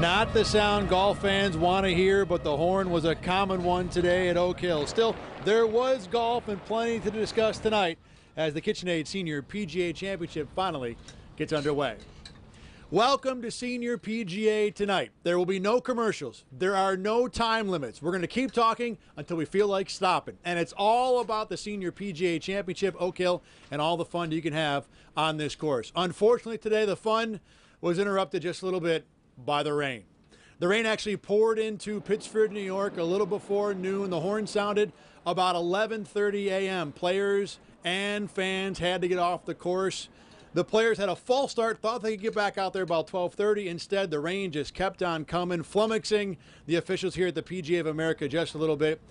Not the sound golf fans want to hear, but the horn was a common one today at Oak Hill. Still, there was golf and plenty to discuss tonight as the KitchenAid Senior PGA Championship finally gets underway. Welcome to Senior PGA tonight. There will be no commercials. There are no time limits. We're going to keep talking until we feel like stopping. And it's all about the Senior PGA Championship, Oak Hill, and all the fun you can have on this course. Unfortunately, today the fun was interrupted just a little bit by the rain. The rain actually poured into Pittsford, New York a little before noon. The horn sounded about 11:30 a.m. Players and fans had to get off the course. The players had a false start, thought they could get back out there about 12:30. Instead, the rain just kept on coming, flummoxing the officials here at the PGA of America just a little bit.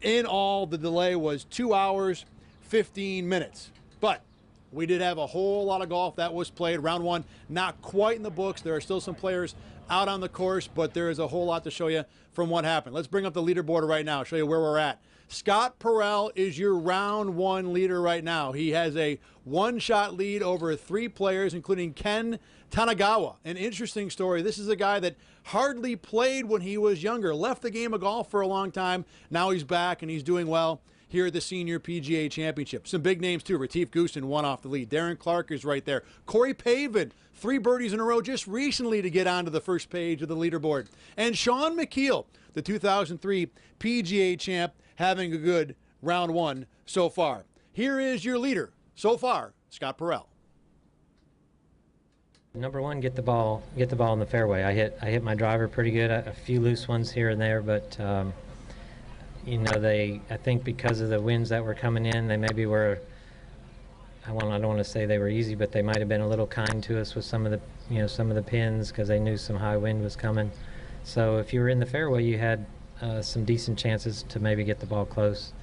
In all, the delay was 2 hours, 15 minutes. But we did have a whole lot of golf that was played. Round one, not quite in the books. There are still some players out on the course, but there is a whole lot to show you from what happened. Let's bring up the leaderboard right now, show you where we're at. Scott Perrell is your round one leader right now. He has a one-shot lead over three players, including Ken Tanagawa. An interesting story. This is a guy that hardly played when he was younger, left the game of golf for a long time. Now he's back and he's doing well here at the Senior PGA Championship. Some big names too. Retief Goosen won off the lead. Darren Clark is right there. Corey Pavin, 3 birdies in a row just recently to get onto the first page of the leaderboard. And Sean McKeel, the 2003 PGA champ, having a good round one so far. Here is your leader so far, Scott Perrell. Number one, get the ball in the fairway. I hit my driver pretty good. A few loose ones here and there, but you know, I think because of the winds that were coming in, they maybe were, I don't want to say they were easy, but they might have been a little kind to us with some of the pins because they knew some high wind was coming. So if you were in the fairway, you had some decent chances to maybe get the ball close.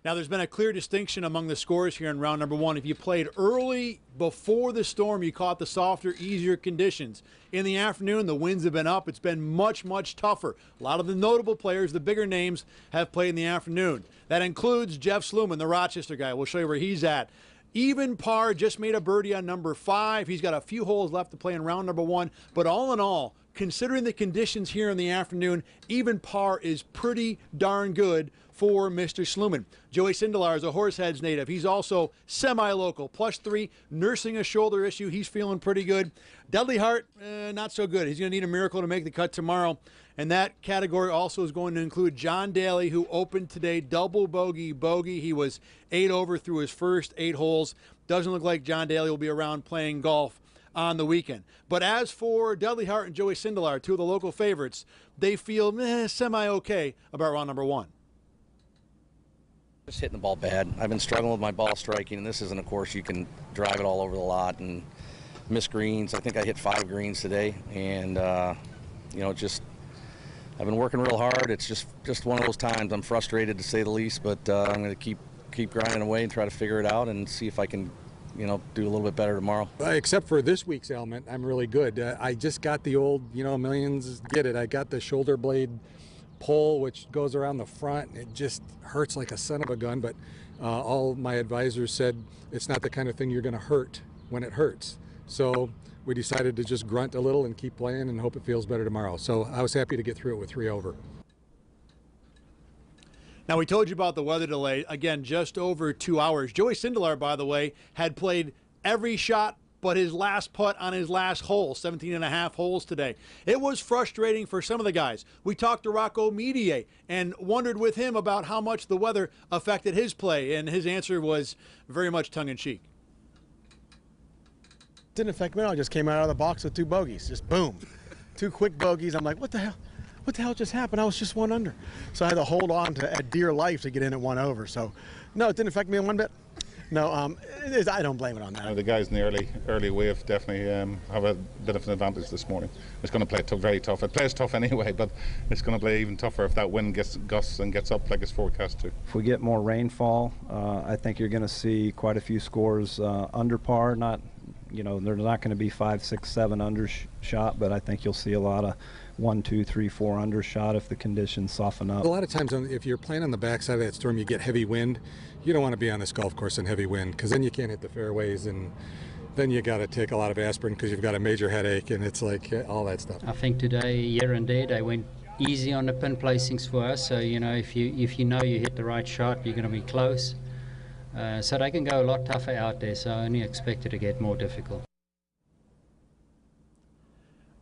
Now, there's been a clear distinction among the scores here in round number one. If you played early before the storm, you caught the softer, easier conditions. In the afternoon, the winds have been up. It's been much, much tougher. A lot of the notable players, the bigger names, have played in the afternoon. That includes Jeff Sluman, the Rochester guy. We'll show you where he's at. Even par, just made a birdie on number 5. He's got a few holes left to play in round number one. But all in all, considering the conditions here in the afternoon, even par is pretty darn good for Mr. Sluman. Joey Sindelar is a Horseheads native. He's also semi-local, +3, nursing a shoulder issue. He's feeling pretty good. Dudley Hart, not so good. He's going to need a miracle to make the cut tomorrow. And that category also is going to include John Daly, who opened today double bogey. He was 8 over through his first 8 holes. Doesn't look like John Daly will be around playing golf on the weekend. But as for Dudley Hart and Joey Sindelar, 2 of the local favorites, they feel semi-okay about round number one. Just hitting the ball bad. I've been struggling with my ball striking, and this isn't a course you can drive it all over the lot and miss greens. I think I hit 5 greens today, and you know, just I've been working real hard. It's just one of those times. I'm frustrated to say the least, but I'm going to keep grinding away and try to figure it out and see if I can, you know, do a little bit better tomorrow. Except for this week's ailment, I'm really good. I just got the old, you know, millions get it. I got the shoulder blade pole, which goes around the front. It just hurts like a son of a gun, but all my advisors said it's not the kind of thing you're going to hurt when it hurts. So we decided to just grunt a little and keep playing and hope it feels better tomorrow. So I was happy to get through it with 3 over. Now, we told you about the weather delay. Again, just over 2 hours. Joey Sindelar, by the way, had played every shot but his last putt on his last hole, 17.5 holes today. It was frustrating for some of the guys. We talked to Rocco Mediate and wondered with him about how much the weather affected his play, and his answer was very much tongue-in-cheek. Didn't affect me at all. I just came out of the box with 2 bogeys. Just boom. 2 quick bogeys. I'm like, what the hell? What the hell just happened? I was just 1 under. So I had to hold on to a dear life to get in at 1 over. So, no, it didn't affect me one bit. No, I don't blame it on that. The guys in the early wave definitely have a bit of an advantage this morning. It's going to play very tough. It plays tough anyway, but it's going to play even tougher if that wind gusts and gets up like it's forecast to. If we get more rainfall, I think you're going to see quite a few scores under par. Not, you know, they're not going to be 5, 6, 7 undershot, but I think you'll see a lot of 1, 2, 3, 4 undershot if the conditions soften up. A lot of times, if you're playing on the backside of that storm, you get heavy wind. You don't want to be on this golf course in heavy wind because then you can't hit the fairways, and then you got to take a lot of aspirin because you've got a major headache, and it's like all that stuff. I think today, here and there, they went easy on the pin placings for us. So, you know, if you know you hit the right shot, you're going to be close. So they can go a lot tougher out there, so I only expect it to get more difficult.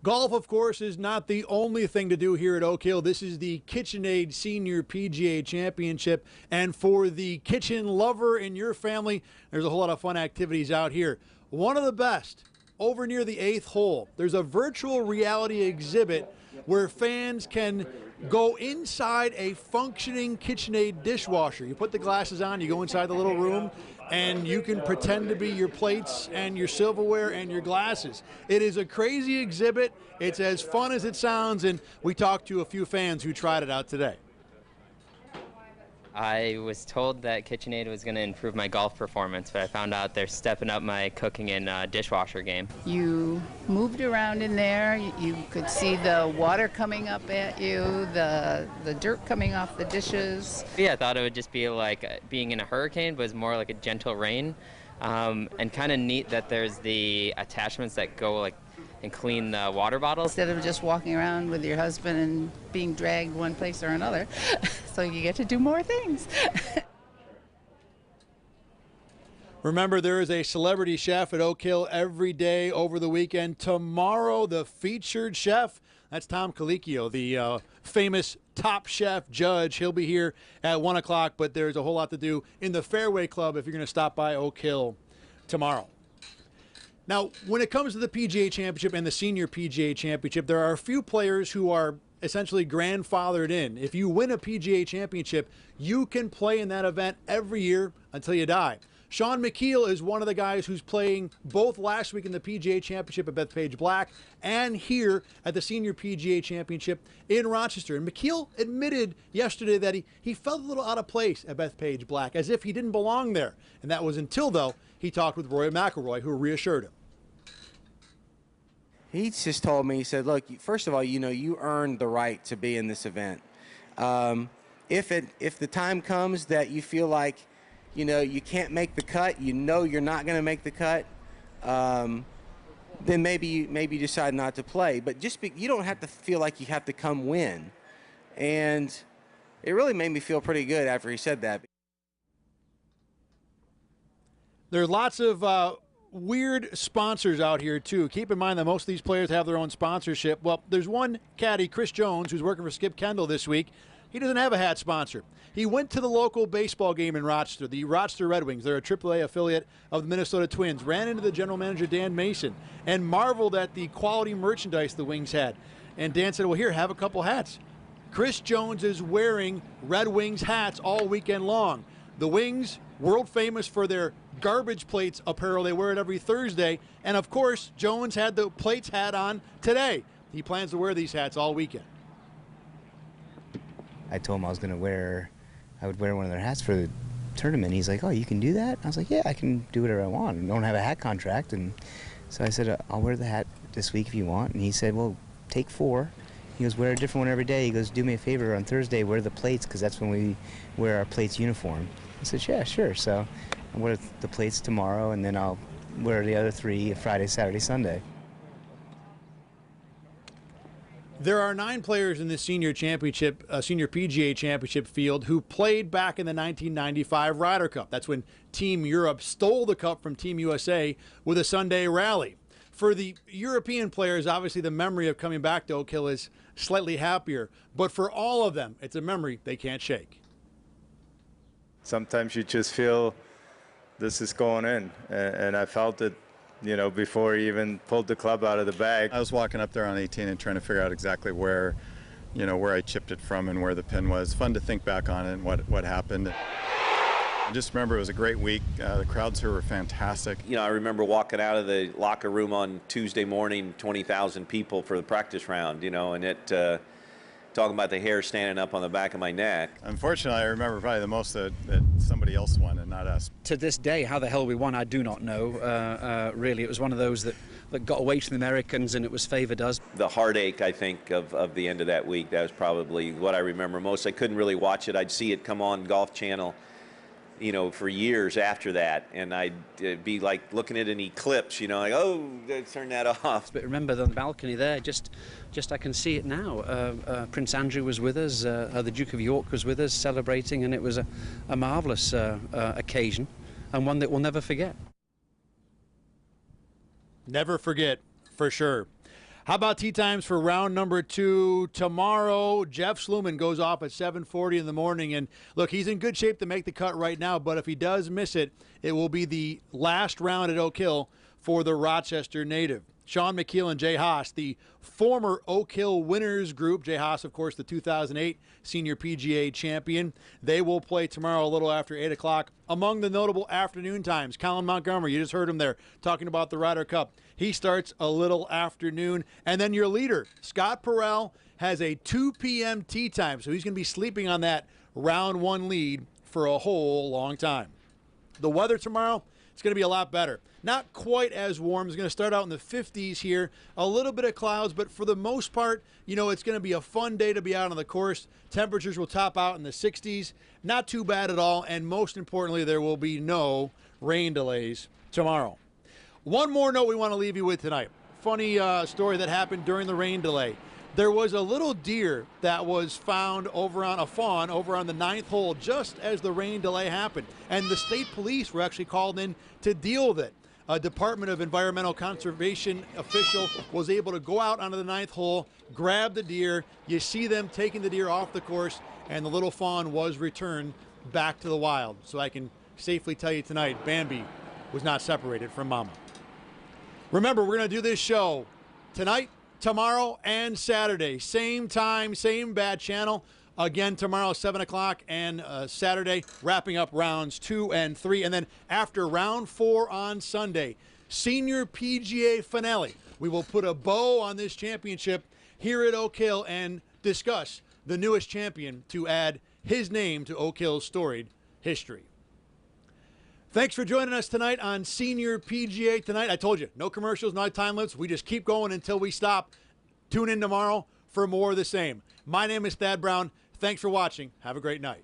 Golf, of course, is not the only thing to do here at Oak Hill. This is the KitchenAid Senior PGA Championship, and for the kitchen lover in your family, there's a whole lot of fun activities out here. One of the best, over near the 8th hole, there's a virtual reality exhibit where fans can go inside a functioning KitchenAid dishwasher. You put the glasses on, you go inside the little room, and you can pretend to be your plates and your silverware and your glasses. It is a crazy exhibit. It's as fun as it sounds, and we talked to a few fans who tried it out today. I was told that KitchenAid was going to improve my golf performance, but I found out they're stepping up my cooking and dishwasher game. You moved around in there. You could see the water coming up at you, the dirt coming off the dishes. Yeah, I thought it would just be like being in a hurricane, but it's more like a gentle rain. And kind of neat that there's the attachments that go like and clean the water bottles. Instead of just walking around with your husband and being dragged one place or another. So you get to do more things. Remember, there is a celebrity chef at Oak Hill every day over the weekend. Tomorrow, the featured chef, that's Tom Colicchio, the famous Top Chef judge. He'll be here at 1 o'clock, but there's a whole lot to do in the Fairway Club if you're going to stop by Oak Hill tomorrow. Now, when it comes to the PGA Championship and the Senior PGA Championship, there are a few players who are essentially grandfathered in. If you win a PGA Championship, you can play in that event every year until you die. Sean McKeel is one of the guys who's playing both last week in the PGA Championship at Bethpage Black and here at the Senior PGA Championship in Rochester. And McKeel admitted yesterday that he felt a little out of place at Bethpage Black, as if he didn't belong there. And that was until, though, he talked with Rory McIlroy, who reassured him. He just told me, he said, look, first of all, you know, you earned the right to be in this event. If the time comes that you feel like, you know, you can't make the cut, you know you're not going to make the cut, then maybe you decide not to play. But you don't have to feel like you have to come win. And it really made me feel pretty good after he said that. There are lots of weird sponsors out here, too. Keep in mind that most of these players have their own sponsorship. Well, there's one caddy, Chris Jones, who's working for Skip Kendall this week. He doesn't have a hat sponsor. He went to the local baseball game in Rochester, the Rochester Red Wings. They're a AAA affiliate of the Minnesota Twins. Ran into the general manager, Dan Mason, and marveled at the quality merchandise the Wings had. And Dan said, well, here, have a couple hats. Chris Jones is wearing Red Wings hats all weekend long. The Wings, world famous for their garbage plates apparel. They wear it every Thursday. And, of course, Jones had the plates hat on today. He plans to wear these hats all weekend. I told him I would wear one of their hats for the tournament. He's like, oh, you can do that? I was like, yeah, I can do whatever I want. I don't have a hat contract. And so I said, I'll wear the hat this week if you want. And he said, well, take 4. He goes, wear a different one every day. He goes, do me a favor on Thursday, wear the plates, because that's when we wear our plates uniform. I said, yeah, sure. So I'll wear the plates tomorrow, and then I'll wear the other 3 Friday, Saturday, Sunday. There are 9 players in this senior championship, Senior PGA Championship field who played back in the 1995 Ryder Cup. That's when Team Europe stole the cup from Team USA with a Sunday rally. For the European players, obviously the memory of coming back to Oak Hill is slightly happier. But for all of them, it's a memory they can't shake. Sometimes you just feel this is going in, and I felt it, you know, before he even pulled the club out of the bag. I was walking up there on 18 and trying to figure out exactly where, you know, where I chipped it from and where the pin was. Fun to think back on it and what happened. I just remember it was a great week. The crowds here were fantastic. You know, I remember walking out of the locker room on Tuesday morning, 20,000 people for the practice round, you know, and it, talking about the hair standing up on the back of my neck. Unfortunately, I remember probably the most that somebody else won and not us. To this day, how the hell we won, I do not know. Really, it was one of those that got away from the Americans and it was favored us. The heartache, I think, of the end of that week, that was probably what I remember most. I couldn't really watch it. I'd see it come on Golf Channel, you know, for years after that, and I'd be like looking at an eclipse, you know, like, oh, turn that off. But remember the balcony there, just I can see it now. Prince Andrew was with us, the Duke of York was with us celebrating, and it was a marvellous occasion, and one that we'll never forget. Never forget, for sure. How about tee times for round number 2 tomorrow? Jeff Sluman goes off at 7:40 in the morning, and look, he's in good shape to make the cut right now, but if he does miss it, it will be the last round at Oak Hill for the Rochester native. Sean McKeel and Jay Haas, the former Oak Hill winners group. Jay Haas, of course, the 2008 Senior PGA Champion. They will play tomorrow a little after 8 o'clock. Among the notable afternoon times, Colin Montgomery, you just heard him there talking about the Ryder Cup. He starts a little afternoon. And then your leader, Scott Perrell, has a 2 p.m. tee time, so he's going to be sleeping on that round 1 lead for a whole long time. The weather tomorrow, it's going to be a lot better. Not quite as warm. It's going to start out in the 50s here. A little bit of clouds, but for the most part, you know, it's going to be a fun day to be out on the course. Temperatures will top out in the 60s. Not too bad at all. And most importantly, there will be no rain delays tomorrow. One more note we want to leave you with tonight. Funny story that happened during the rain delay. There was a little deer that was found over on a fawn over on the 9th hole just as the rain delay happened. And the state police were actually called in to deal with it. A Department of Environmental Conservation official was able to go out onto the 9th hole, grab the deer. You see them taking the deer off the course, and the little fawn was returned back to the wild. So I can safely tell you tonight, Bambi was not separated from Mama. Remember, we're going to do this show tonight, tomorrow, and Saturday. Same time, same bad channel. Again, tomorrow, 7 o'clock, and Saturday, wrapping up rounds 2 and 3. And then after round 4 on Sunday, Senior PGA finale. We will put a bow on this championship here at Oak Hill and discuss the newest champion to add his name to Oak Hill's storied history. Thanks for joining us tonight on Senior PGA Tonight. I told you, no commercials, no time limits. We just keep going until we stop. Tune in tomorrow for more of the same. My name is Thad Brown. Thanks for watching. Have a great night.